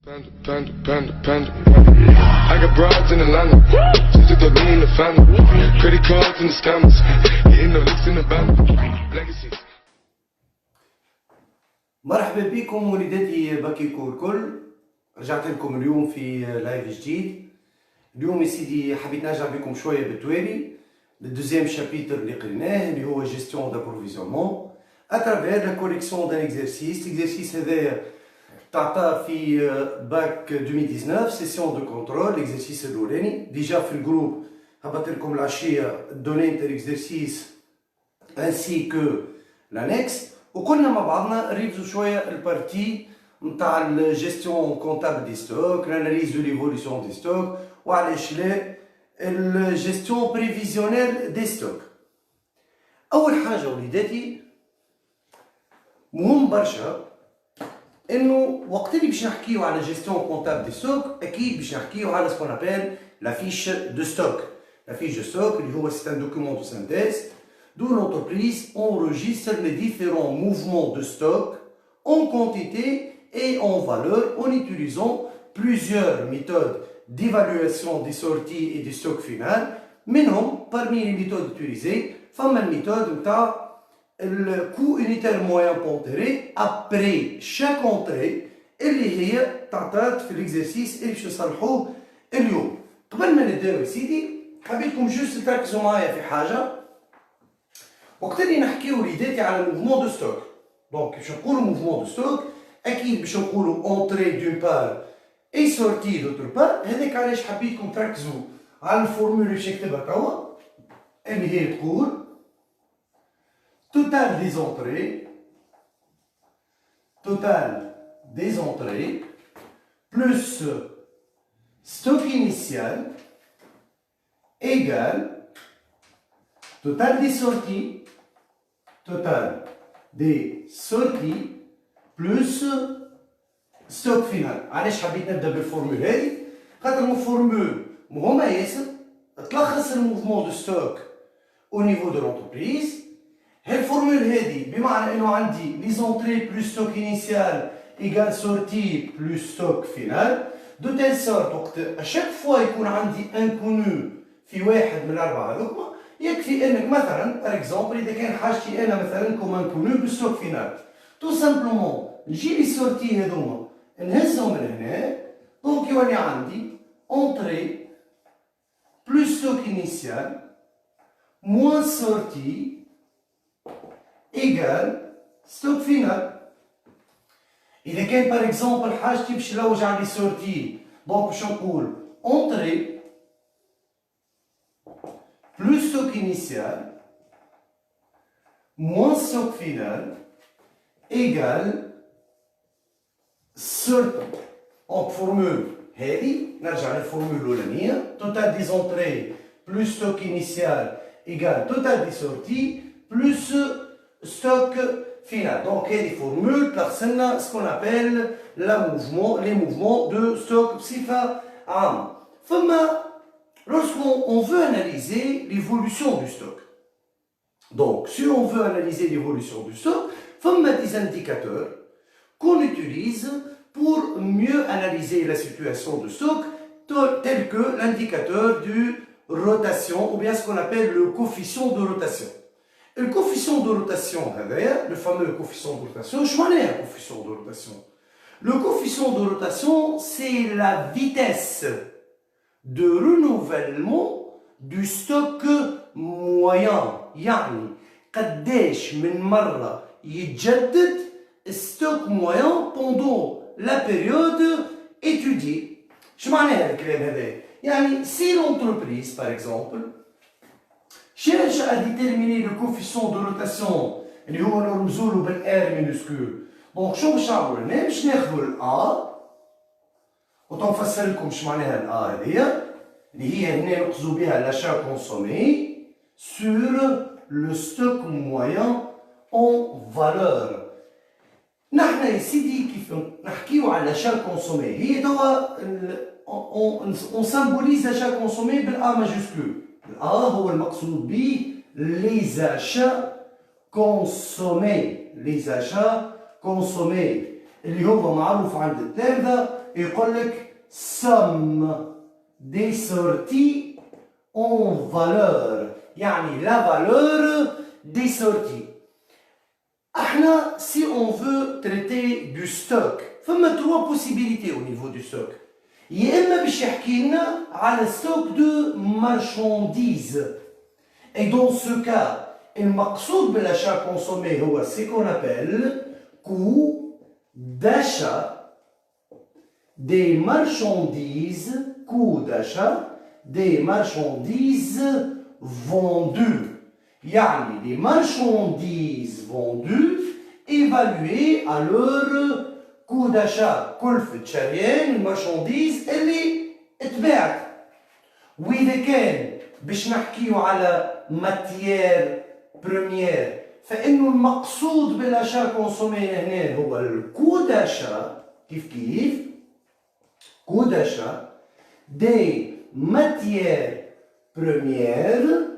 Panda, panda, panda, panda. I got broads in Atlanta. Just took me in the family. Credit cards in the scammers. Hitting the licks in the band. Legacies. مرحبا بكم وليداتي باكيكو الكل. رجعت لكم اليوم في لايف جديد. اليوم يا سيدي حبيت نرجع بكم شويه بالتوالي للدوزيام شابيتر اللي قريناه اللي هو جيستيون دابروفيزيونمون اترافير لا كوليكسيون دان اكزرسيس. الاكزرسيس هذايا تعطى في باك 2019 سيسيون دو كونترول. الاكزرسيس الاولاني ديجا في الجروب هبط لكم العشيه الدوني نتاع الاكزرسيس انسي كو لانكس، وقلنا مع بعضنا نريفزو شويه البارتي نتاع الجيستيون كونتابل دي ستوك، لاناليز دو ليفولوسيون دي ستوك، وعلاش لا الجيستيون بريفيزيونيل دي ستوك. اول حاجه وليداتي مهم برشا انه وقت اللي باش نحكيو على جيستيون كونتابل دي ستوك اكيد باش نحكيو على سكون ابل لا فيش دو ستوك. لا فيش دو ستوك اللي هو سي ان دوكيومون دو سانتيز d'où l'entreprise enregistre les différents mouvements de stock en quantité et en valeur en utilisant plusieurs méthodes d'évaluation des sorties et du stock final. منهم parmi les méthodes utilisées فما الميثود نتاع le coût unitaire moyen pondéré après chaque entrée اللي هي تعطات في الاكزرسيس اللي باش نصلحوه اليوم. قبل ما نبداو يا سيدي حبيتكم جوست تركزوا معايا في حاجه. وقت اللي نحكيو وليداتي على الموفمون دو ستوك، دونك باش نقولو موفمون دو ستوك اكيد باش نقولو اونتري دون بار اي سورتي دوتر بار. هذاك علاش حبيتكم تركزوا على الفورمول اللي باش نكتبها توا اللي هي تقول توتال دي زونتري، توتال دي زونتري بلس ستوك انيسيال égal total des sorties, total des sorties plus stock final. علاش حبيت نبدا بالفورمول هذه؟ خاطر الفورمول مهمه ياسر تلخص الموفمون دو ستوك او نيفو دو لونتربريز. هالفورمول هذه بمعنى انه عندي لي زونتري بلس ستوك انيسيال ايكال سورتي بلس ستوك فينال، دو تيل سورت وقت اشاك فوا يكون عندي انكونو في واحد من الاربعه هذوكما يكفي انك مثلا بار اكزومبل اذا كان حاجتي انا مثلا كوم انكونو بالستوك فينال تو سامبلومون نجي لي سورتي هذوما نهزهم من هنا، دونك يولي عندي اونتري بلس ستوك انيسيال موان سورتي ايكال ستوك فينال. اذا كان بار اكزومبل حاجتي باش نلوج على لي سورتي، دونك باش نقول اونتري plus stock initial moins stock final égale sortie. En formule هذه نرجع للفورمول الأولانية total des entrées plus stock initial égale total des sorties plus stock final. Donc هذه formule تلخصلنا ce qu'on appelle les mouvements de stock بصفة عامة. فما lorsqu'on veut analyser l'évolution du stock. Donc, si on veut analyser l'évolution du stock, il y a des indicateurs qu'on utilise pour mieux analyser la situation du stock, tel que l'indicateur de rotation, ou bien ce qu'on appelle le coefficient de rotation. Le coefficient de rotation, le fameux coefficient de rotation, je m'en ai un coefficient de rotation. Le coefficient de rotation, c'est la vitesse de renouvellement du stock moyen. يعني قداش من مرة يتجدد stock moyen pendant la période étudiée. شو معنى هذا الكلام هذا؟ يعني si l'entreprise par exemple cherche à déterminer le coefficient de rotation اللي هو نرمزو له بالR minuscule. دونك شو باش نعملو هنا؟ باش ناخذو الA وتنفسر لكم شو معناها الA هذيا اللي هي هنا نقصدو بها l'achat consommé sur le stock moyen en valeur. نحنا يا سيدي كيف نحكيو على l'achat consommé هي توا on symbolise l'achat consommé بالA majuscule. الA هو المقصود به les achats consommés. les achats consommés اللي هو معروف عند التلامذة يقول لك somme des sorties en valeur يعني la valeur des sorties. احنا si on veut traiter du stock فما trois possibilités au niveau du stock. يا اما باش يحكي لنا على stock de marchandises. Et dans ce cas المقصود بالachat consommé هو ce qu'on appelle coût d'achat des marchandises, coût d'achat des marchandises vendues. يعني les marchandises vendues évaluées à leur coût d'achat. كلفة شريان المارشانديز اللي اتباعت. وإذا كان باش نحكيو على ماتيير بروميير فإنه المقصود بالاشا كونسومي هنا هو الكو داشا كيف كو داشا دي ماتيير بروميير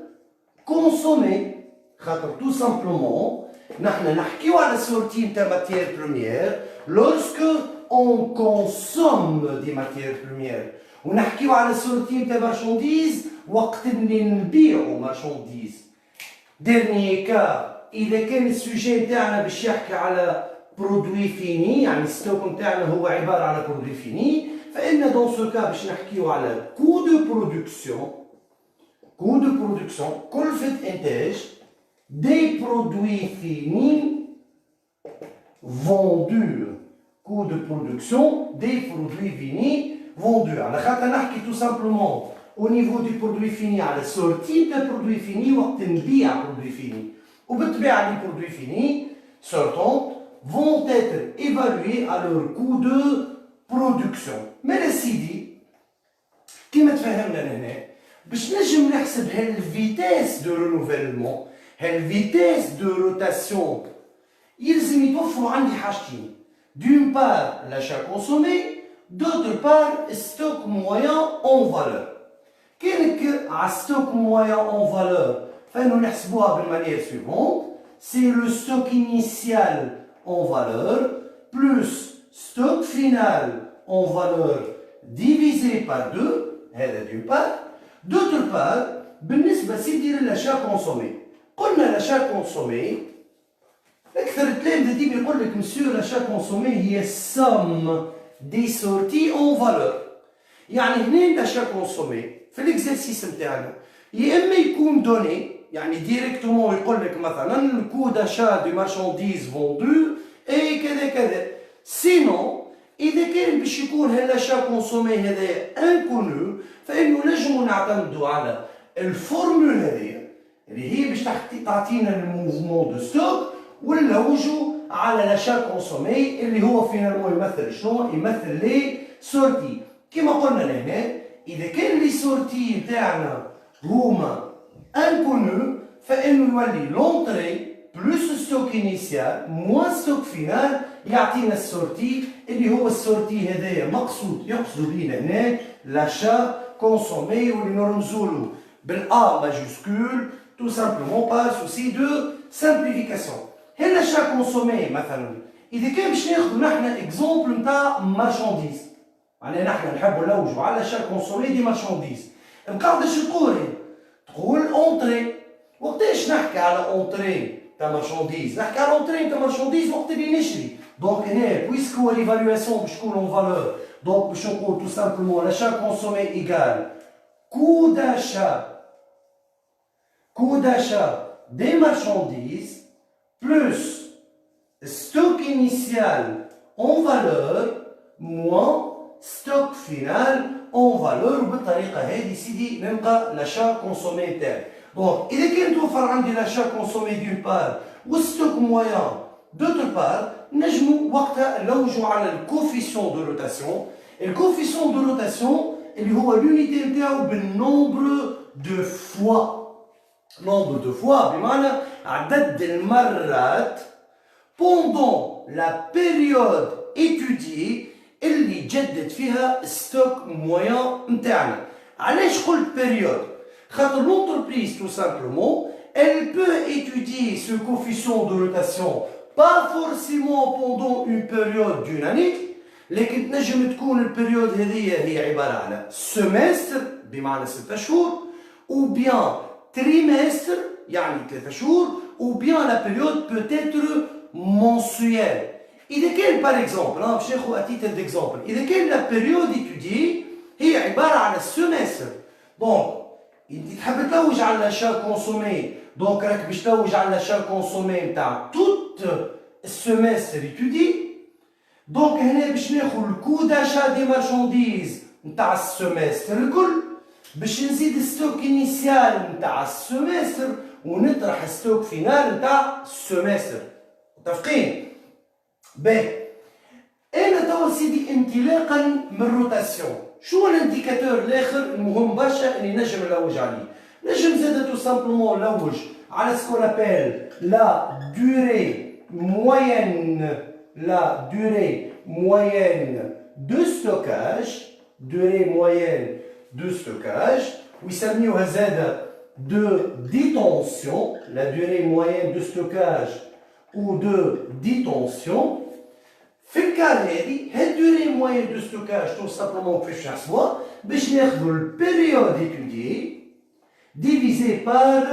كونسومي خاطر تو سامبلومون نحن نحكيو على سورتي نتاع ماتيير بروميير lorsque on consomme des matières premières ونحكيو على سورتي نتاع مارشانديز وقت اللي نبيعو مارشانديز. dernier cas إذا كان السوجي نتاعنا باش يحكي على برودوي فيني يعني الستوك نتاعنا هو عبارة على برودوي فيني فإن دون سو كا باش نحكيو على كو دو برودكسيون كلفة إنتاج دي برودوي فيني vendus. Coût de production des produits finis vendus. على خاطر نحكي tout simplement au niveau du produit fini على sortie de produit fini وقت نبيع produit fini. وبالطبيعة les produits finis sortants vont être évalués à leur coût de production. Mais le سيدي كيما تفهمنا هنا باش نجم نحسب هالفيتاس دو رونوفيلمون هالفيتاس دو روتاسيون يلزم يتوفروا عندي حاجتين. D'une part, l'achat consommé, d'autre part, stock moyen en valeur. كانك على stock moyen en valeur فإنه نحسبوها بالمانيير suivante. C'est le stock initial en valeur plus stock final en valeur divisé par 2. هذا d'une part. D'autre part, بالنسبة سيدي للachat consommé. قلنا l'achat consommé أكثر التلامذة دي بيقول لك مسيو l'achat consommé هي somme des sorties en valeur. يعني هنا l'achat consommé في الاكزرسيس نتاعنا يا اما يكون دوني يعني ديريكتومون يقول لك مثلا الكو داشا دي مارشانديز فوندو اي كذا كذا. سينو اذا كان باش يكون هالاشا كونسومي هذايا انكونو فانه نجمو نعتمدوا على الفورمول هذيا اللي هي باش تعطينا الموفمون دو ستوك ونلوجوا على لاشا كونسومي اللي هو فينالمون يمثل شنو؟ يمثل لي سورتي. كما قلنا لهنا إذا كان لي سورتي نتاعنا هما انكونو فإنه يولي لونطري بلوس ستوك انيسيال موان ستوك فينال يعطينا السورتي اللي هو السورتي هذايا مقصود يقصدوا بينا هنا لاشا كونسومي واللي نرمزولو بالأ ماجوسكول تو سامبلومون با سوسي دو سامبليفيكاسيون. هالاشا كونسومي مثلا إذا كان باش ناخذو نحنا اكزومبل نتاع مارشانديز يعني نحن نحبوا نلوجوا على شا كونسومي دي مارشانديز نقعد شو تقول تقول اونتري. وقتاش نحكي على اونتري تاع مارشانديز؟ نحكي على اونتري تاع مارشانديز وقت اللي نشري. دونك هنا بويسك هو ليفالواسيون باش تكون اون فالور دونك باش نقول تو سامبلومون لاشا كونسومي ايكال كو داشا دي مارشانديز بلوس ستوك انيسيال اون فالور موان ستوك فينال اون فالور. وبالطريقه هذه سيدي نلقى لاشا كونسومي تاعي. دونك اذا كان توفر عندي لاشا كونسومي دون بار والستوك مويان دوتر بار نجمو وقتها نلوجو على الكوفيسيون دو روتاسيون. الكوفيسيون دو روتاسيون اللي هو لونيتي نتاعو بالنومبر دو فوا. نومبر دو فوا بمعنى عدد المرات pendant la période étudiée اللي جدد فيها ستوك مويان نتاعنا. علاش قلت بيريود؟ خاطر l'entreprise tout simplement elle peut étudier ce coefficient de rotation pas forcément pendant une période d'une année لكن تنجم تكون البريود هذه هي عبارة على سمستر بمعنى 6 شهور ou bien trimestre يعني 3 شهور ou bien la période peut être mensuelle. إذا كان par exemple باش ناخذ à titre d'exemple إذا كان la période étudiée هي عبارة على سمستر دونك انت تحب تلوج على l'achat consommé دونك راك باش تلوج على l'achat consommé نتاع tout السمستر étudié. دونك هنا باش ناخذ الكو داشا دي مارشانديز نتاع السمستر الكل باش نزيد الستوك انيسيال نتاع السمستر ونطرح الستوك فينال نتاع السمستر. متفقين؟ باهي انا توا سيدي انطلاقا من الروتاسيون شو الانديكاتور الاخر المهم برشا اللي نجم نلوج عليه؟ نجم زاده تو سامبلومون نلوج على سكون ابل لا دوري موين la durée moyenne de stockage, ويسميوها زادة de détention, la durée moyenne de stockage ou de détention. في الكار هذه الدوري موين دو ستوكاج تو سامبلومون كيفاش نحسبوها باش ناخذوا البيريود étudiée divisé par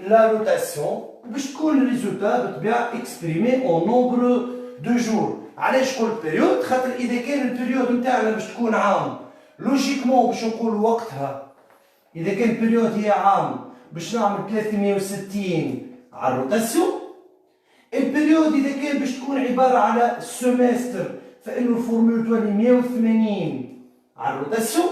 la rotation باش تكون الريزولتا بالطبيعة exprimé en nombre دو جور. علاش قلت بيريود؟ خاطر اذا كان البيريود نتاعنا باش تكون عام لوجيكمون باش نقول وقتها اذا كان البيريود هي عام باش نعمل 360 على الروتاسيون. البيريود اذا كان باش تكون عباره على سمستر فانه الفورمول تولي 180 على الروتاسيون.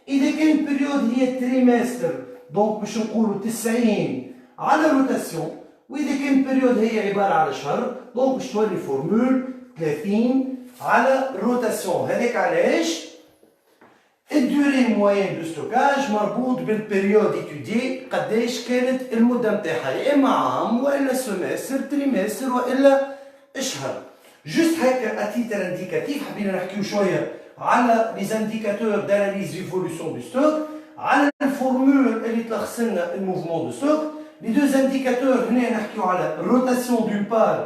اذا كان البيريود هي تريمستر دونك باش نقولوا 90 على الروتاسيون. واذا كان البيريود هي عباره على شهر دونك باش تولي فورمول 30 على الروتاسيون. هذاك علاش الدوري موين دو ستوكاج مربوط بالبيريود ايتودي قداش كانت المده نتاعها يا اما عام والا سمستر تريمستر والا شهر. جوست هكا اتيتر انديكاتيف حبينا نحكيو شويه على لي زانديكاتور داناليز ايفولوسيون دو ستوك على الفورمول اللي تلخص لنا الموفمون دو ستوك. Les deux indicateurs هنا نحكيو على rotation d'une part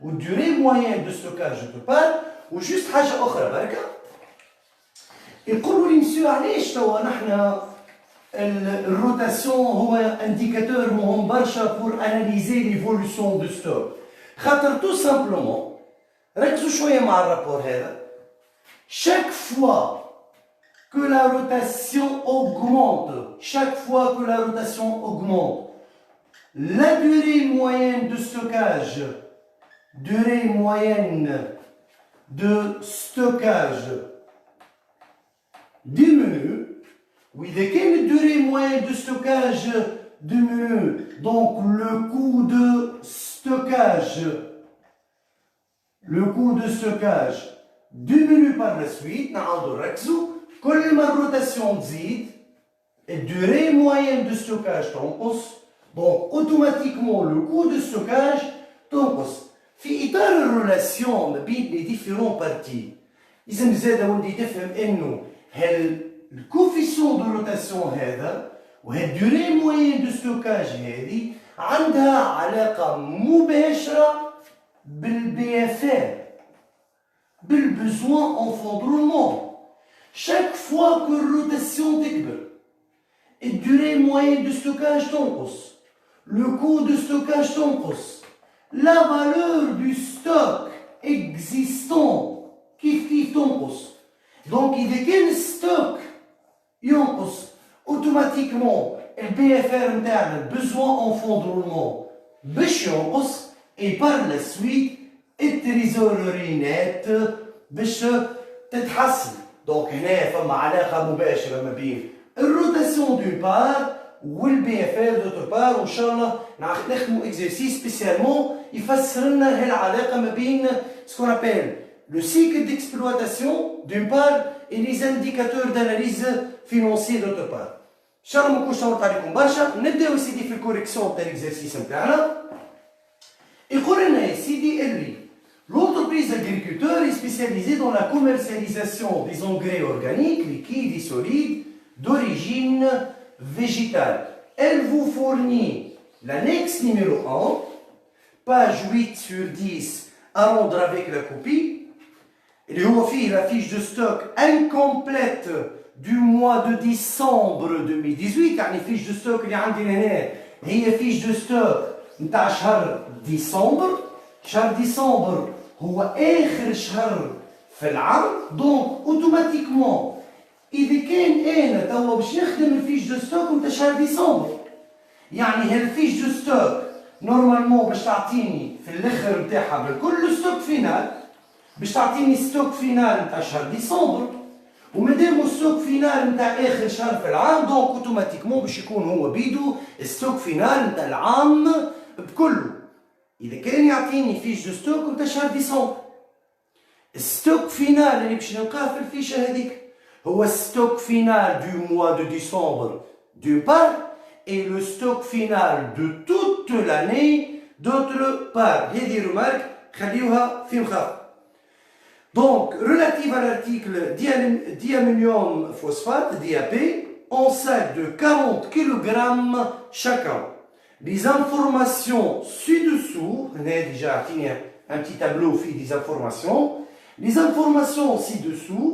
و durée moyenne de stockage d'autre part. وجوست حاجة أخرى بركة يقولوا لي مسيو علاش توا نحنا الروتاسيون هو انديكاتور مهم برشا بور اناليزي ليفولوسيون دو ستوك. خاطر تو سامبلومون ركزوا شوية مع الرابور هذا. chaque fois que la rotation augmente, chaque fois que la rotation augmente, la durée moyenne de stockage diminue. Oui, dès que la durée moyenne de stockage diminue, donc le coût de stockage diminue par la suite. نعاودو نركزو كل ما الروتاسيون تزيد الدوري موين دو ستوكاج تنقص دونك اوتوماتيكمون لو كو دو ستوكاج تنقص. في اطار الريلاسيون ما بين لي ديفيرون بارتي لازم زاده ولدي تفهم انه الكوفيسيون دو روتاسيون هذا وهي الدوري موين دو ستوكاج هذه عندها علاقه مباشره بالبي اف ار بالبزوان ان فوندرومون. chaque fois que الروتاسيون تكبر الدوري موين دو ستوكاج تنقص le coût de stockage تنقص la valeur du stock existant كيف تنقص. دونك إذا كان الستوك ينقص اوتوماتيكمون البي اف ار نتاعنا البزوان اون فون دو رولمون باش ينقص اي بار لا سويت التريزوري نت باش تتحسن. دونك هنا فما علاقة مباشرة ما بين الروتاسيون دون بار والبي اف ار دوتر بار. وان شاء الله نخدموا اكزرسيس سبيسيالمون يفسر لنا هالعلاقة ما بين سكون ابل le cycle d'exploitation d'une part et les indicateurs d'analyse financière d'autre part. ان شاء الله ما نكونش طولت عليكم برشا. نبداو يا سيدي في الكوريكسيون تاع الاكزرسيس نتاعنا. يقول لنا يا سيدي اللي l'entreprise agriculteur est spécialisée dans la commercialisation des engrais organiques, liquides et solides d'origine végétale. Elle vous fournit l'annexe numéro 1, page 8 sur 10 à rendre avec la copie. اللي هو فيه la fiche de stock incomplète du mois de décembre 2018. يعني fiche de stock اللي عندي هنا هي fiche de stock نتاع شهر ديسمبر. شهر ديسمبر هو آخر شهر في العام، دونك اوتوماتيكمون إذا كان أنا توا باش نخدم الفيش دو ستوك نتاع شهر ديسمبر، يعني هالفيش دو ستوك نورمالمون باش تعطيني في الاخر نتاعها بالكل ستوك فينال، باش تعطيني ستوك فينال نتاع شهر ديسمبر، ومادام ستوك فينال نتاع اخر شهر في العام دونك اوتوماتيكمون باش يكون هو بيدو ستوك فينال نتاع العام بكله. اذا كان يعطيني فيش دو ستوك نتاع شهر ديسمبر، الستوك فينال اللي باش نلقاه في الفيشه هذيك هو ستوك فينال دو موا دو ديسمبر d'une part et le stock final de toute l'année d'autre part. هذه remarque خليوها في مخاف. Donc, relative à l'article diammonium phosphate, DAP, en sac de 40 kg chacun. Les informations ci-dessous, on a déjà un petit tableau fait des informations. Les informations ci-dessous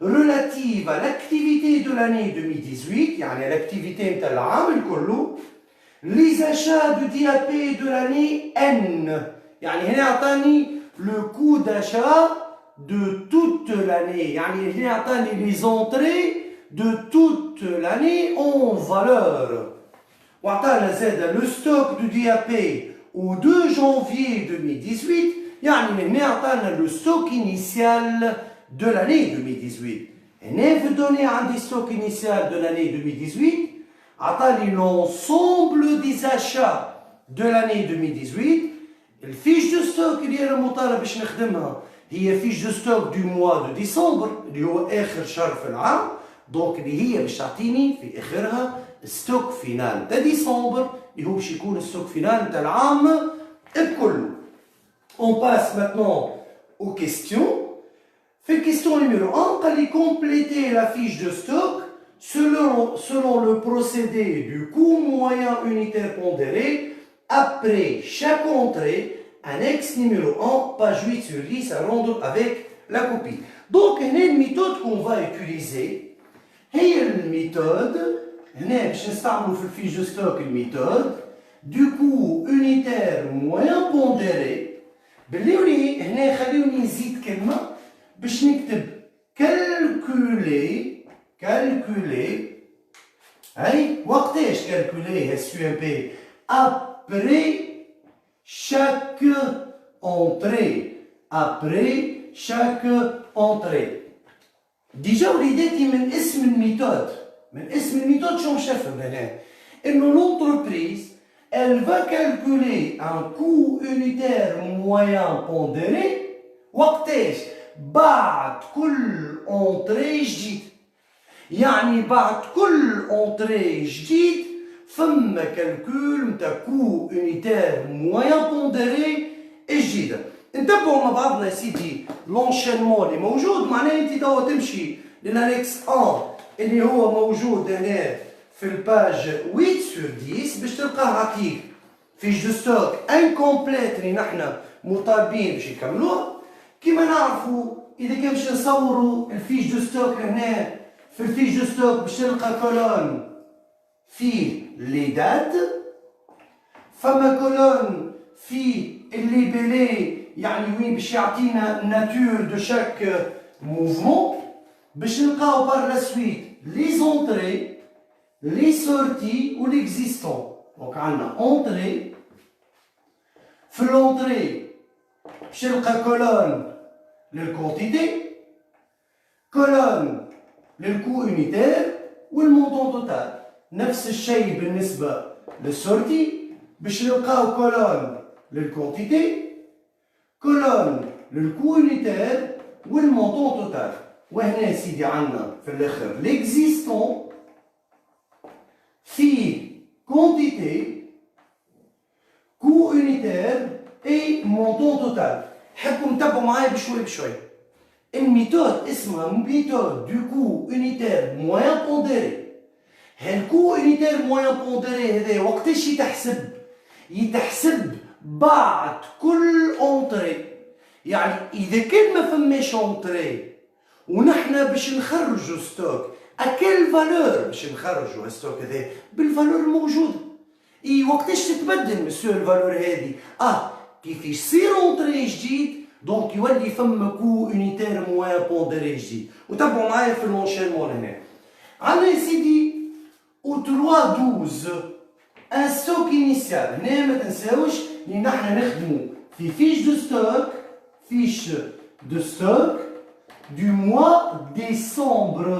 relatives à l'activité de l'année 2018, يعني l'activité نتاع العام الكل, les achats de DAP de l'année N, يعني هنا عطاني le coût d'achat de toute l'année, يعني هنا عطاني les entrées de toute l'année en valeur. وعطانا زاد le stock du DAP au 2 janvier 2018, يعني هنا عطانا le stock initial de l'année 2018. هنا في الدوني عندي ستوك initial de l'année 2018 عطاني l'ensemble des achats de l'année 2018. الفيش دو ستوك اللي انا مطالب باش نخدمها هي فيش دو ستوك دو موا دو ديسمبر اللي هو اخر شهر في العام، دونك اللي هي باش تعطيني في اخرها ستوك فينال تاع ديسمبر اللي هو باش يكون الستوك فينال تاع العام بكله. On passe maintenant aux questions. Fait question numéro 1, قال لي compléter la fiche de stock selon le procédé du coût moyen unitaire pondéré après chaque entrée, annexe numéro 1, page 8 sur 10 à rendre avec la copie. Donc, la méthode qu'on va utiliser, هي الميثود هنا باش نستعملوا في الفيش دو ستوك الميثود du coût unitaire moyen pondéré. باللي هنا خليوني نزيد كلمه باش نكتب calculer هاي وقتاش calculer السي ام بي après chaque entrée. ديجا وليداتي من اسم الميثود شو مش نفهم هنا انه l'entreprise elle va calculer un coût unitaire moyen pondéré وقتاش بعد كل entrée جديد، يعني بعد كل entrée جديد فما كالكول نتاع كو unitaire moyen pondéré جديده. نتبعوا مع بعضنا يا سيدي لونشينمون اللي موجود، معناه انت توا تمشي للانكس 1 اللي هو موجود هنا في الباج 8 sur 10 باش تلقاه عطيك فيش دو ستوك انكومبليت اللي نحنا مطالبين باش يكملوها. كيما نعرفوا اذا كان باش نصوروا الفيش دو ستوك هنا في الفيش دو ستوك باش تلقى كولون فيه لي دات، فما كولون فيه الليبلي يعني وين باش يعطينا ناتور دو شاك موفمون، باش نلقاو بار لا سويت لي زونطري لي سورتي و ليكزيستون. دونك عندنا اونطري، في لونطري باش نلقى كولون للكونتيتي، كولون للكو يونيتير والمونطون توتال. نفس الشيء بالنسبة للسورتي باش نلقاو كولون للكونتيتي، كولون للكو يونيتير والمونطون توتال. وهنا سيدي عندنا في الاخر ليكزيستون فيه كونتيتي كو يونيتير اي مونطون توتال. حبوا نتبعوا معايا بشوي. الميثود اسمها ميثود دو كو يونيتير موان بونديري. هالكو يونيتير موان بونديري هذا وقتاش يتحسب بعد كل اونطري، يعني اذا كان ما فماش اونتري ونحن باش نخرجوا ستوك اكل فالور باش نخرجوا الستوك هذا بالفالور الموجوده. اي وقتاش تتبدل مسيو الفالور هذه؟ كيف يصير اونتري جديد دونك يولي فما كو اونيتير موان بونديري جديد. وتبعوا معايا في لونشينمون هنا. عندنا يا سيدي او 3 12 ان ستوك انيسيال. هنا ما تنساوش اللي نحن نخدموا في فيش دو ستوك du mois décembre.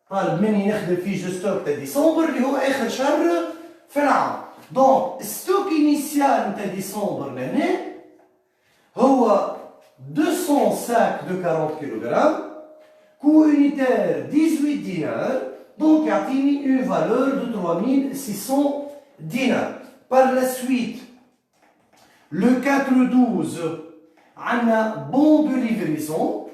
طالب مني نخدم فيش دو ستوك تاع ديسمبر اللي هو اخر شهر في العام. دونك ستوك انيسيال نتاع ديسمبر لهنا هو 200 ساك دو 40 كيلوغرام كو اونيتير 18 دينار دونك يعطيني اون فالور دو 3600 دينار. بار لا سويت لو 4 12 عندنا بون دو ليفريزون.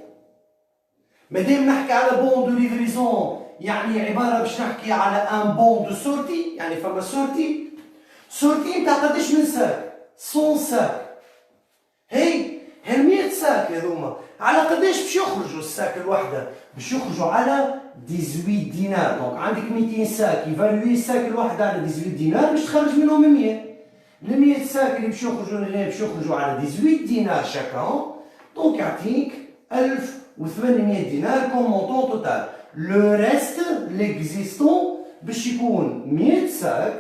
مادام نحكي على بون دو ليفريزون يعني عباره باش نحكي على ان بون دو سورتي، يعني فما سورتي نتاع قداش من ساك؟ 100 ساك. هي 100 ساك هذوما على قداش باش يخرجوا الساك الوحده؟ باش يخرجوا على 18 دينار. دونك عندك 200 ساك يفالوي الساك الواحد على 18 دينار باش تخرج منهم 100. ال 100 ساك اللي باش يخرجوا هنا باش يخرجوا على 18 دينار شاكان دونك يعطيك 1800 دينار كوم مونطون توتال. لو ريست ليكزيستون باش يكون 100 ساك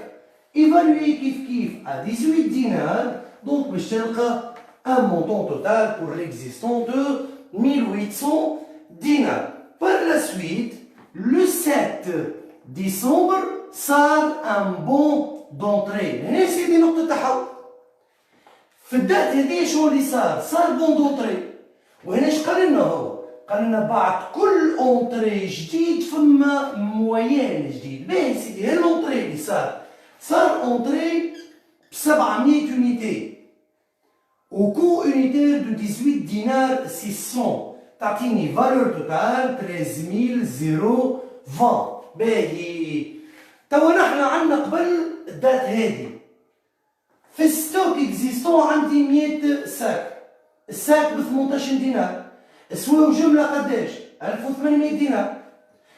ايفالوي كيف ا 18 دينار دونك باش تلقى ان مونطون توتال بور ليكزيستون دو 1800 دينار. بار لا سويت لو 7 ديسمبر صار ان بون دونتري. هنا سيدي نقطة تحول. في الدات هذه شو اللي صار بون دونتري. وهنا اش قال لنا هو؟ قال لنا بعد كل اونتري جديد فما مويان جديد. باهي سيدي هاي الاونتري اللي صار اونتري ب 700 اونيتي وكو اونيتير دو 18 دينار 600 تعطيني فالور توتال 13020. باهي توا نحن عندنا قبل الدات هذه في الستوك اكزيستون عندي 100 ساك. الساك ب 18 دينار سواو جمله قداش؟ 1800 دينار.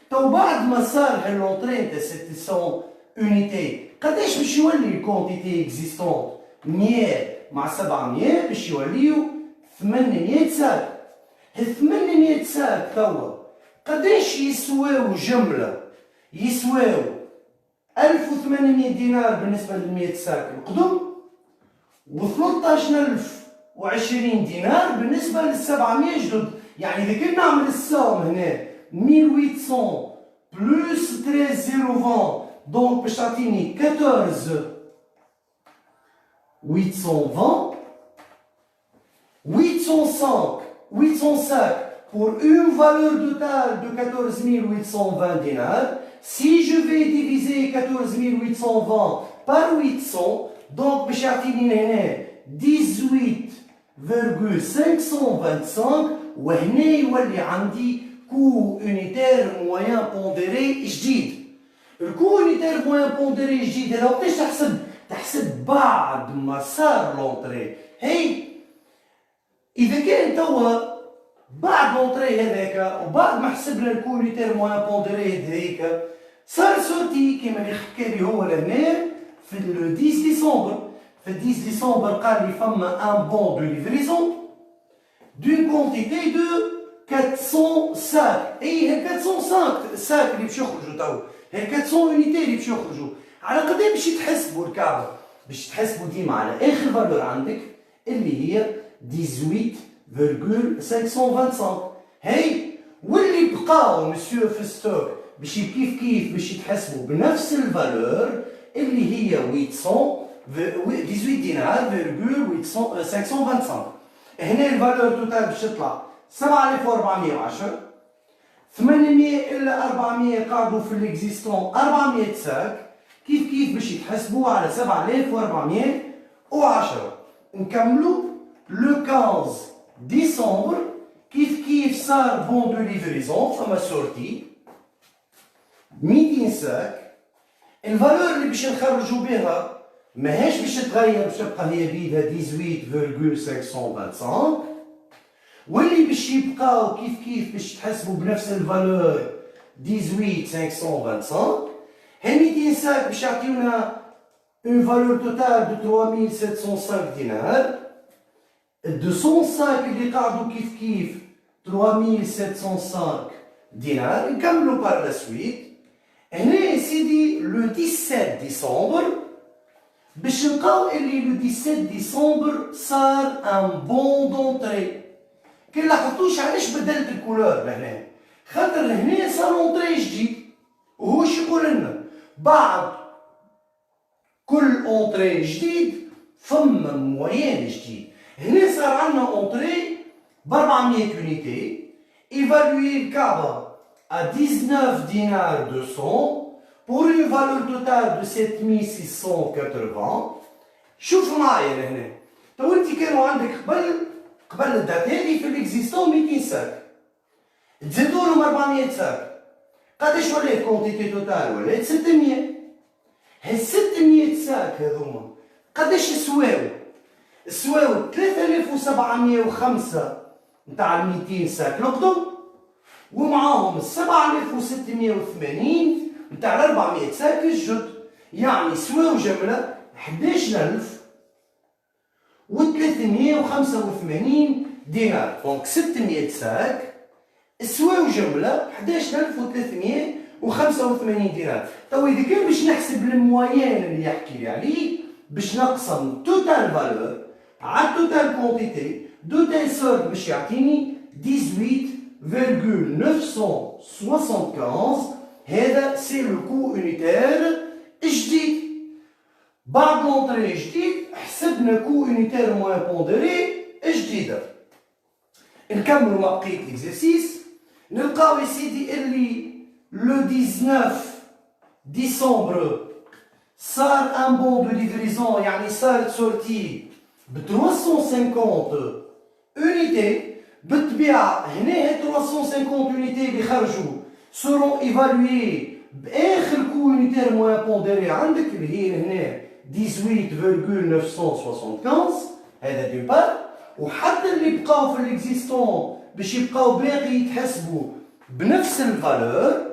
تو بعد ما صار هاللونطري تاع 700 اونيتي قداش باش يولي الكونتيتي اكزيستون؟ 100 مع 700 باش يوليو 800 ساك. هال 800 ساك توا قداش يسواو جمله؟ يسواو 1800 دينار بالنسبه لل 100 ساك القدم و 13020 دينار بالنسبه لل 700 جدد. يعني اذا كنا نعمل السوم هنا 1800 بلس 13020 دونك باش تعطيني 14820 805 pour une valeur totale de 14820 dinars. Si je vais diviser 14820 par 800 donc باش يعطيني هنا 18,525 وهنا يولي عندي كو اونيتير موان بونديري جديد. الكو اونيتير موان بونديري جديد هذا وقتاش تحسب بعد ما صار لونطري. هي اذا كان توا بعد لونطري هذاك وبعد ما حسبنا الكو اونيتير موان بونديري هذيك صار سورتي كيما اللي حكى لي هو لهنا في 10 ديسمبر. في 10 ديسمبر قال لي فما ان بون دو ليفريزون دون كونتيتي دو 400 ساك. اي هال 400 ساك اللي باش يخرجوا تو هال 400 اونيتي اللي باش يخرجوا على قدام باش يتحسبوا الكعبه؟ باش تحسبوا ديما على اخر فالور عندك اللي هي 18,525. هي واللي بقاو مسيو في ستوك باش كيف باش يتحسبوا بنفس الفالور اللي هي 18 دينار فيرغول 525. هنا الفالور توتال باش تطلع 7410. 800 الا 400 قعدوا في الاكزيستون 400 ساك كيف باش يتحسبوا على 7410. نكملوا لو 15 ديسمبر كيف صار بون دو ليفريزون فما سورتي 200 ساك. الفالور اللي باش نخرجوا بها ماهيش باش تتغير باش تبقى هي بيدها 18,525 واللي باش يبقاو كيف باش تحسبوا بنفس الفالور 18525. هاد 200 ساك باش يعطيونا اون فالور توتال دو 3705 دينار. 200 ساك اللي قعدوا كيف 3705 دينار. نكملوا بار لا سويت. هنا يا سيدي لو 17 ديسمبر باش نلقاو اللي لو 17 ديسمبر صار ان بون دونطري. كي لاحظتوش علاش بدلت الكولور لهنا؟ خاطر لهنا صار اونطري جديد، وهو شو يقول لنا؟ بعد كل اونطري جديد فما موين جديد. هنا صار عندنا اونطري ب 400 يونيتي، ايفالوي الكعبه à 19 dinars 200 pour une valeur totale de 7680. شوف معايا لهنا، تو انت كانوا عندك قبل الدات هذه في الاكزيستون 200 ساك، تزيدوا لهم 400 ساك، قداش ولات كونتيتي توتال؟ ولات 600. هاد 600 ساك هذوما قداش سواو؟ سواو 3705 نتاع ال 200 ساك القدم، ومعاهم 7680 نتاع ال 400 ساك الجدد، يعني سواو جمله 11385 دينار. دونك 600 ساك سواو جمله 11385 دينار. تو اذا كان باش نحسب الموين اللي يحكي لي عليه، باش نقسم توتال فالور على توتال كونتيتي دو تيل سورت باش يعطيني 18,975. هذا سي لو كو اونيتير جديد. بعد لونطري جديد حسبنا كو اونيتير موان بوندري جديده. نكملوا مع بقيه ليكزارسيس. نلقاو يا سيدي اللي لو 19 ديسمبر صار ان بون دو ليفريزون، يعني صارت سورتي ب 350 اونيتي. بالطبيعه هنا هاد 350 اونيتي اللي خرجوا سورون ايفالوي باخر كو اونيتير موان بوندري عندك اللي هي هنا 18,975. هذا دو بار. وحتى اللي بقاو في الاكزيستون باش يبقاو باقي يتحسبوا بنفس الفالور.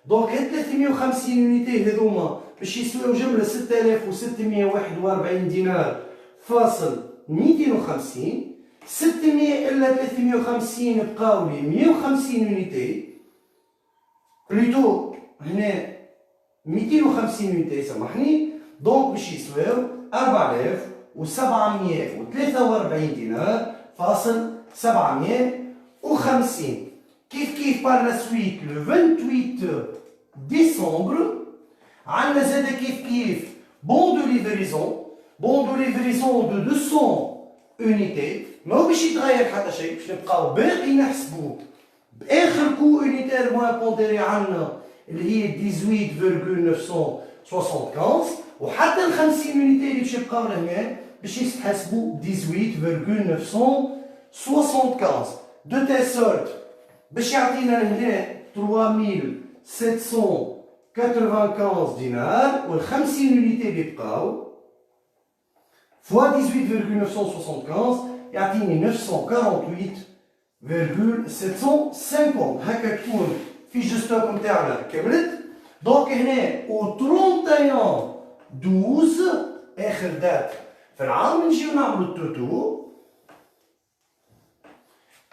دونك هاد 350 اونيتي هذوما باش يسواو جمله 6641 دينار فاصل 250. 600 الا 350 بقاو لي 150 اونيتي، بلوتو هنا 250 اونيتي سامحني. دونك باش يسواو 4743 دينار فاصل 750. كيف بار لا سويت لو 28 ديسمبر عندنا زاد كيف بون دو ليفريزون. بون دو ليفريزون دو 200 اونيتي، ماهو باش يتغير حتى شيء، باش نبقاو باقي نحسبو باخر كو اونيتير موان بونديري عندنا اللي هي 18,975. وحتى ال 50 اونيتي اللي باش يبقاو لهنا باش يتحسبوا 18,975 دو تيل سورت باش يعطينا لهنا 3795 دينار. وال 50 اونيتي اللي بقاو فوا 18,975 يعطيني 948,750. هكا تكون فيش دو ستوك نتاعنا كملت. دونك هنا او 31/12 اخر دات في العام نجيو نعملو التوتو.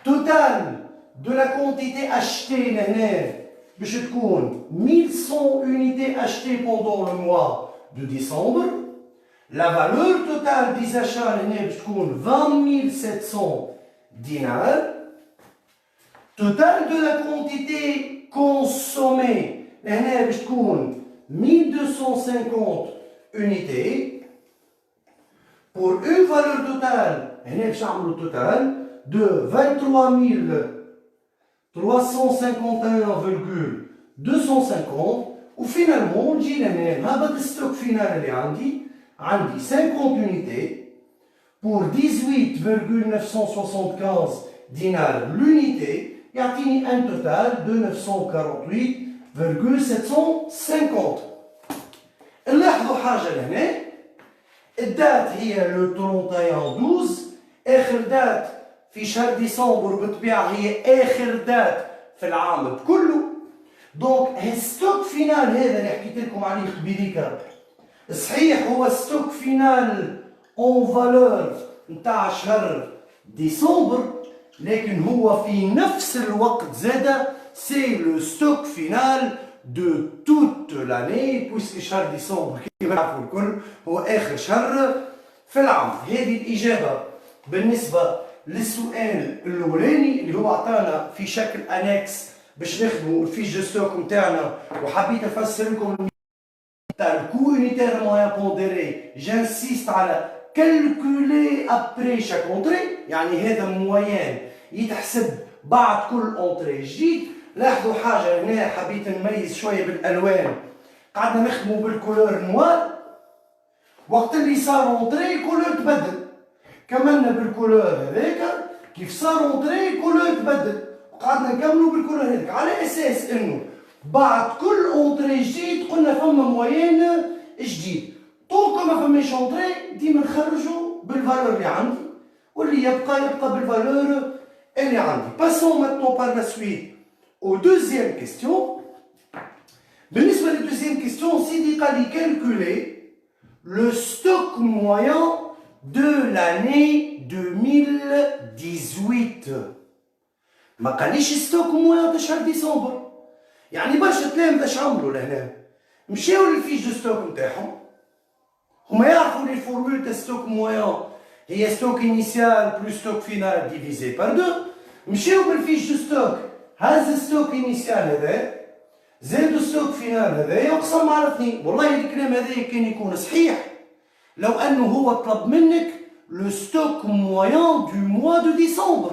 توتال دو لا كونتيتي اشتي لهنا باش تكون 1100 اونيتي اشتي بوندون لو موا دو ديسمبر. La valeur totale des achats l'année باش تكون 20,700 dinars. Total de la quantité consommée l'année باش تكون 1250 unités. Pour une valeur totale هنا باش نعملو total de 23,351,250. وفينالمون نجي لهنا نهبط الستوك فينال اللي عندي 50 unités pour 18,975 dinars l'unité. يعطيني un total de 948,750. نلاحظوا حاجة لهنا، الدات هي لو 31/12 آخر دات في شهر ديسمبر بالطبيعة هي آخر دات في العام بكله. دونك الستوك فينال هذا اللي حكيت لكم عليه قبيليكا صحيح هو ستوك فينال اون فالور نتاع شهر ديسمبر، لكن هو في نفس الوقت زادا سي لو ستوك فينال دو توت لاني، بويسكو شهر ديسمبر كيما نعرفوا الكل هو آخر شهر في العام. هذه الإجابة بالنسبة للسؤال الأولاني اللي هو عطانا في شكل أنكس باش نخدموا الفيش دو ستوك نتاعنا، وحبيت نفسر لكم تاع الكو يونيتير موان بونديري. جانسيست على كالكولي ابري شاك اونتري، يعني هذا موان يتحسب بعد كل اونتري جديد. لاحظوا حاجه هنا حبيت نميز شويه بالالوان، قعدنا نخدموا بالكولور نوار، وقت اللي صار اونتري كولور تبدل، كملنا بالكولور هذاك كيف صار اونتري كولور تبدل، وقعدنا نكملوا بالكولور هذاك على اساس انه بعد كل اونتري جديد قلنا فما موين جديد. طول ما فماش اونتري ديما نخرجوا بالفالور اللي عندي، واللي يبقى بالفالور اللي عندي. Passons maintenant par la suite au deuxième question. بالنسبة للدوزيام كيستيون سيدي قال لي calculer le stock moyen de l'année 2018. ما قاليش ستوك موان تاع شهر ديسمبر، يعني برشا تلامذة اش عملوا لهنا؟ مشاو للفيش دو ستوك نتاعهم، هما يعرفوا لي الفورمول تاع ستوك موان هي ستوك انيسيال بلوس ستوك فينال ديفيزي بار دو، مشاو بالفيش دو ستوك هاز ستوك انيسيال هذا زادوا ستوك فينال هذا يقسم على اثنين. والله الكلام هذا كان يكون صحيح لو انه هو طلب منك لو ستوك موان دو موا دو ديسمبر،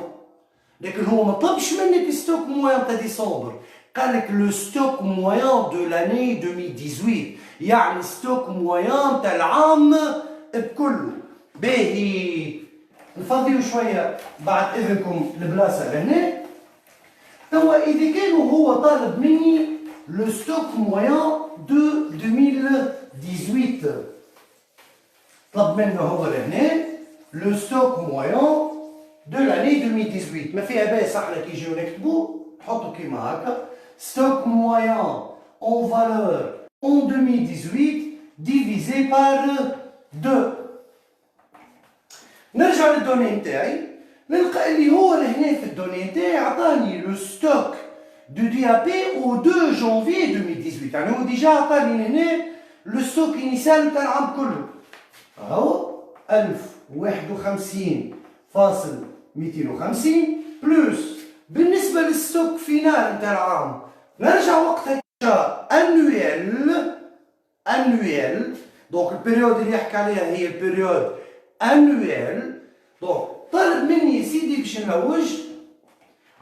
لكن هو ما طلبش منك ستوك موان تاع ديسمبر، قال لك لو ستوك موان دو لاني 2018، يعني ستوك موان تاع العام بكله. باهي نفضيو شويه بعد اذنكم البلاصه لهنا. توا اذا كان هو طالب مني لو ستوك موان دو 2018، طلب منه هو لهنا لو ستوك موان دو لاني 2018، ما فيها باس احنا كي نجيو نكتبو نحطو كيما هكا ستوك موان اون فالور اون 2018 ديفيزي بار 2. نرجع للدوني نتاعي نلقى اللي هو لهنا في الدوني نتاعي عطاني لو ستوك دو دي ا بي او 2 جانفي 2018، يعني هو ديجا عطاني لهنا لو ستوك انيسيال تاع العام كله، اهو 1051.250 بلوس بالنسبه للستوك فينال نتاع العام نرجع وقتها انويل. دونك البيريود اللي يحكي عليها هي البيريود انويل. دونك طلب مني يا سيدي باش نلوج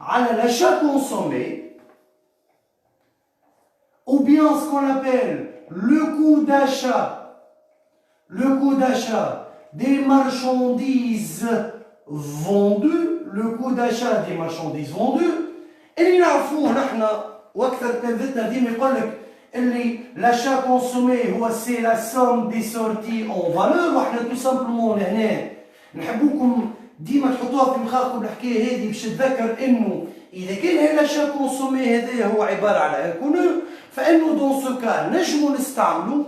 على لاشا كونسومي ou bien ce qu'on appelle le coût d'achat des marchandises vendues, le coût d'achat des marchandises vendues. اللي نعرفوه نحن واكثر تلامذتنا ديما يقول لك اللي لاشا كونسومي هو سي لا سوم دي سورتي اون فالور، وحنا تو سامبلومون لهنا نحبوكم ديما تحطوها في مخاخكم الحكايه هذه باش تذكر انه اذا كان هي لاشا كونسومي هذا هو عباره على انكونو، فانه دون سو كا نجمو نستعملو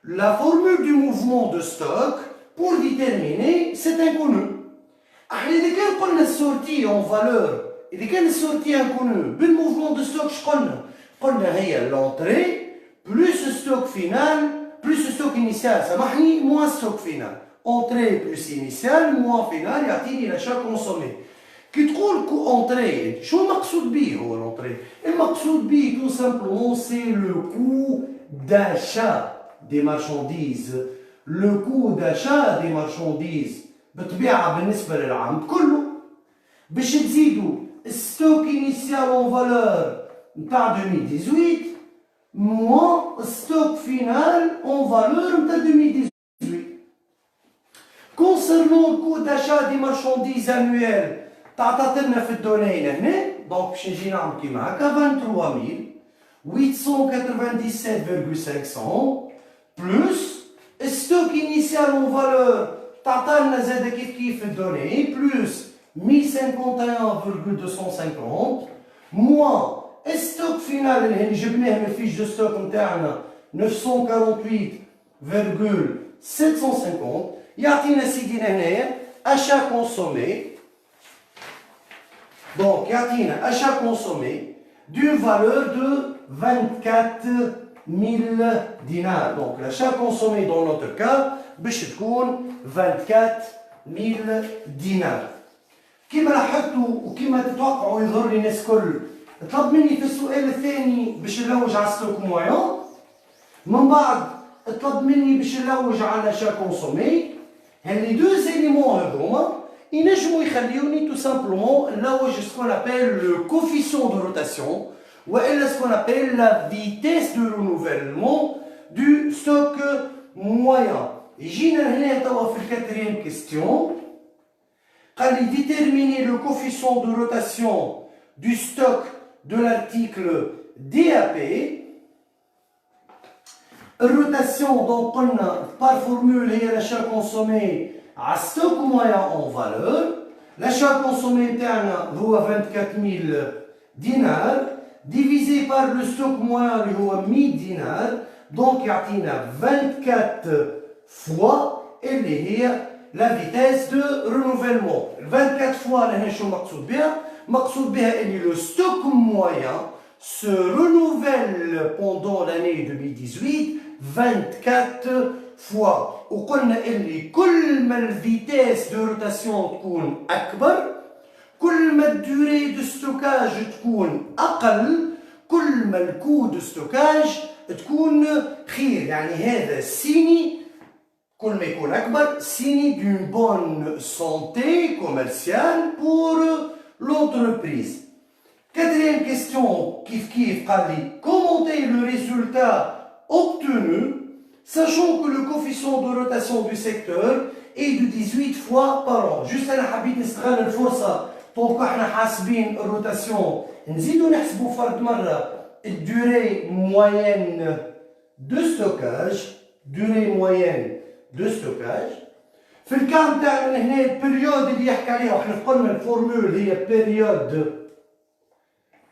لا فورمول دو موفمون دو ستوك بور ديتيرميني سيت انكونو. احنا اذا كان قلنا السورتي اون فالور، اذا كان السورتي انكونو بالموفمون دو ستوك قلنا هي لونتري بلوس ستوك فينال بلوس ستوك انيسيال، سامحني، موان ستوك فينال. اونتري بلوس انيسيال موان فينال يعطيني لاشا كونسومي. كي تقول كو اونتري شو المقصود به هو لونتري؟ المقصود به تو سامبلومون سي لو كو داشا دي مارشانديز. لو كو داشا دي مارشانديز بالطبيعه بالنسبه للعام كله باش تزيدوا ستوك انيسيال اون فالور نتاع 2018 موان ستوك فينال اون فالور نتاع 2018. Concernant le coût d'achat des marchandises annuelles تعطات لنا في الدونين هنا، دونك باش نجي نعمل كيما هكا 23897.500 بلوس ستوك انيسيال اون فالور تعطالنا زاده كيف في الدوني بلوس 1051,250 moins stock final اللي جبناه من الفيش دو ستوك نتاعنا 948,750 يعطينا سيدينا هنايا achat consommé. Donc يعطينا achat consommé d'une valeur de 24 000 dinars. Donc l'achat consommé dans notre cas باش تكون 24 000 دينار. كما لاحظتوا وكما تتوقعوا يظهر لي الناس الكل طلب مني في السؤال الثاني باش نلوج على ستوك مويان، من بعد طلب مني باش نلوج على l'achat consommé. هاللي دو زيليمون هذوما ينجموا يخليوني tout simplement نلوج ce qu'on appelle le coefficient de rotation والا ce qu'on appelle la vitesse de renouvellement du stock moyen. يجينا هنا توا في الكاتريام كيستيون قال لي déterminer le coefficient de rotation du stock de l'article DAP. الروتاسيون دونك قلنا بار فورمول هي l'achat consommé على ستوك مويان اون فالور. l'achat consommé تاعنا هو 24000 دينار divisé par le stock moyen اللي هو 100 دينار، دونك يعطينا 24 فوا اللي هي لا فيتيس دو رونوفيلمون. 24 فوا هنا شو مقصود بها؟ مقصود بها اللي لو ستوك مويان se renouvelle pendant l'année 2018 24 fois. وقلنا اللي كل ما الفيتيس دو روتاسيون تكون أكبر، كل ما الدوري دو ستوكاج تكون أقل، كل ما الكو دو ستوكاج تكون خير. يعني هذا سيني كل ما يكون أكبر سيني دون بون سونتي كوميرسيال بور لونتربريز. Quatrième question, kif قال لي commenter le résultat obtenu sachant que le coefficient de rotation du secteur est de 18 fois par an. Juste أنا حبيت نستغل الفرصة طونك احنا حاسبين الروتاسيون نزيدو نحسبو فرد مرة الدوري موين دو ستوكاج. durée moyenne de stockage. في الكام تاعنا هنا البريود اللي يحكي عليها وحنا قلنا الفورمول هي بيريود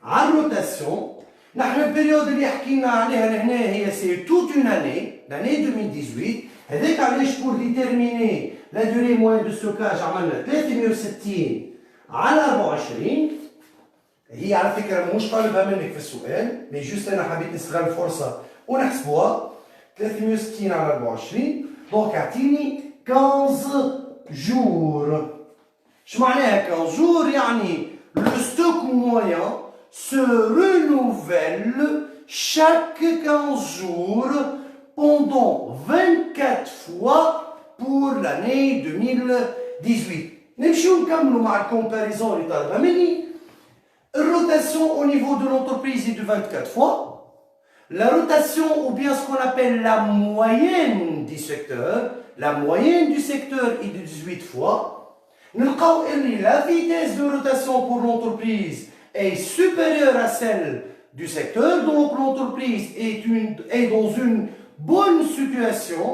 على الروتاسيون. نحن البريود اللي حكينا عليها لهنا هي سي توت اون اني لاني 2018. هذاك علاش بور ديتيرميني لا دوري موين دو ستوكاج عملنا 360 على 24. هي على فكره مش طالبها منك في السؤال مي جوست انا حبيت نستغل الفرصه ونحسبوها. 360 على 24 دونك يعطيني 15 جور. شو معناها 15 جور؟ يعني لو ستوك موين se renouvelle chaque 15 jours pendant 24 fois pour l'année 2018. نمشيو نكملوا مع الكومباريزون اللي طالبها مني. الروتاسيون au niveau de l'entreprise est de 24 fois. La rotation ou bien ce qu'on appelle la moyenne du secteur, la moyenne du secteur est de 18 fois. نلقاو اللي la vitesse de rotation pour l'entreprise est supérieure à celle du secteur, donc l'entreprise est dans une bonne situation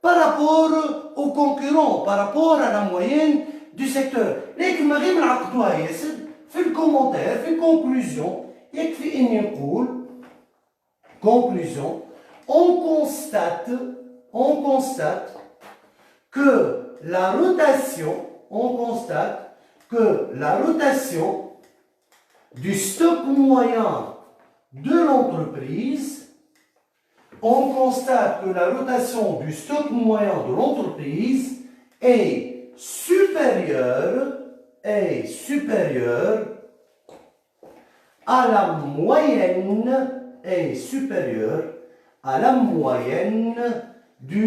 par rapport aux concurrents, par rapport à la moyenne du secteur. لكن ما غير نعقدوها ياسر في الكومنتير في الكونكلوزيون يكفي اني نقول conclusion on constate que la rotation du stock moyen de l'entreprise, on constate que la rotation du stock moyen de l'entreprise est supérieure à la moyenne du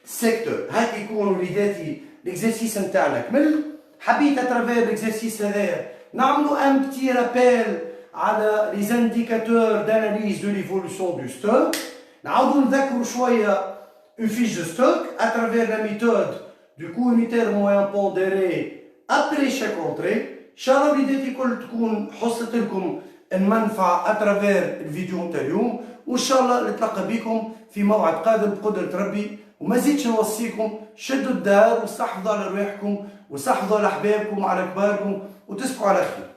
secteur. هاك يكون وليداتي l'exercice نتاعنا كمل. حبيت اترافير l'exercice هذايا نعملوا ان بتي رابيل على les indicateurs d'analyse de l'évolution du stock. نعاودوا نذكروا شويه une fiche de stock à travers la méthode du coût unitaire moyen pondéré après chaque entrée. ان شاء الله وليداتي الكل تكون حصلت لكم المنفعه اترافير الفيديو نتاع اليوم، وان شاء الله نتلاقى بكم في موعد قادم بقدره ربي. وما زيدش نوصيكم شدوا الدار واستحفظوا على رواحكم واستحفظوا على احبابكم وعلى كباركم وتصبحوا على خير.